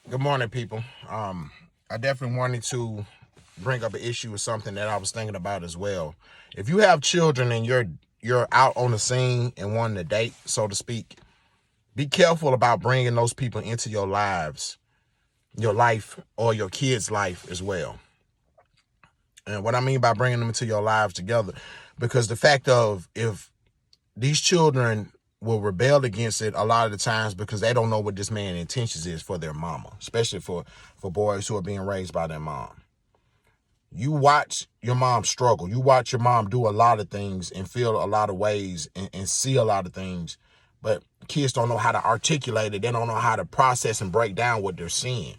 Good morning, people. I definitely wanted to bring up an issue with something that I was thinking about as well. If you have children and you're out on the scene and wanting to date, so to speak, be careful about bringing those people into your lives, your life, or your kids' life as well. And what I mean by bringing them into your lives together, because the fact of if these children will rebel against it a lot of the times because they don't know what this man's intentions is for their mama, especially for boys who are being raised by their mom. You watch your mom struggle. You watch your mom do a lot of things and feel a lot of ways and see a lot of things, but kids don't know how to articulate it. They don't know how to process and break down what they're seeing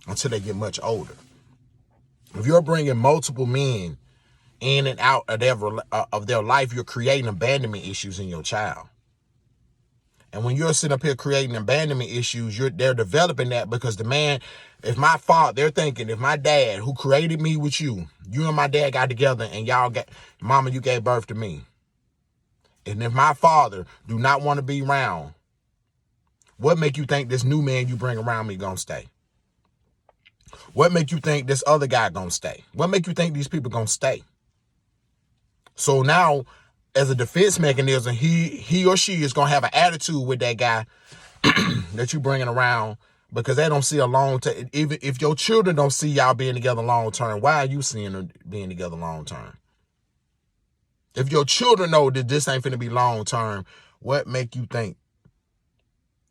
until they get much older. If you're bringing multiple men in and out of their life, you're creating abandonment issues in your child. And when you're sitting up here creating abandonment issues, they're developing that because the man, they're thinking, if my dad who created me with you and my dad got together and mama, you gave birth to me. And if my father do not want to be around, what make you think this new man you bring around me gonna stay? What make you think this other guy gonna stay? What make you think these people gonna stay? So now, as a defense mechanism, he or she is gonna have an attitude with that guy that you bringing around because they don't see a long term. Even if your children don't see y'all being together long term, why are you seeing them being together long term? If your children know that this ain't finna be long term, what make you think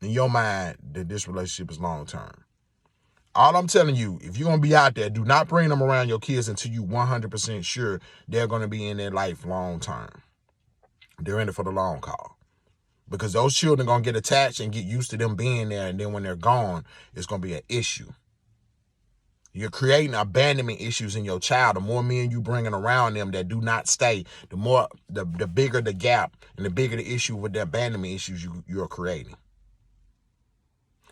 in your mind that this relationship is long term? All I'm telling you, if you're gonna be out there, do not bring them around your kids until you 100% sure they're gonna be in their life long term. They're in it for the long haul. Because those children are going to get attached and get used to them being there. And then when they're gone, it's going to be an issue. You're creating abandonment issues in your child. The more men you bringing around them that do not stay, the bigger the gap and the bigger the issue with the abandonment issues you're creating.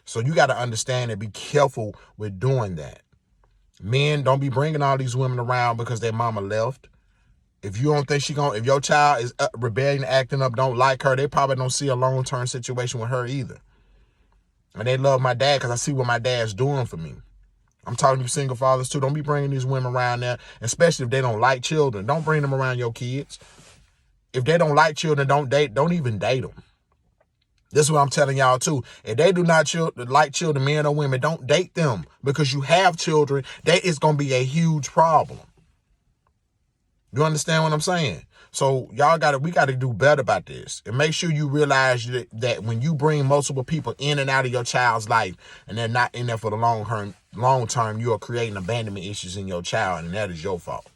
So you got to understand and be careful with doing that. Men, don't be bringing all these women around because their mama left. If you don't think if your child is rebelling, acting up, don't like her, they probably don't see a long-term situation with her either. And they love my dad because I see what my dad's doing for me. I'm talking to you single fathers too. Don't be bringing these women around there, especially if they don't like children. Don't bring them around your kids. If they don't like children, don't even date them. This is what I'm telling y'all too. If they do not like children, men or women, don't date them because you have children. That is going to be a huge problem. You understand what I'm saying? So we got to do better about this and make sure you realize that when you bring multiple people in and out of your child's life and they're not in there for the long term, you are creating abandonment issues in your child, and that is your fault.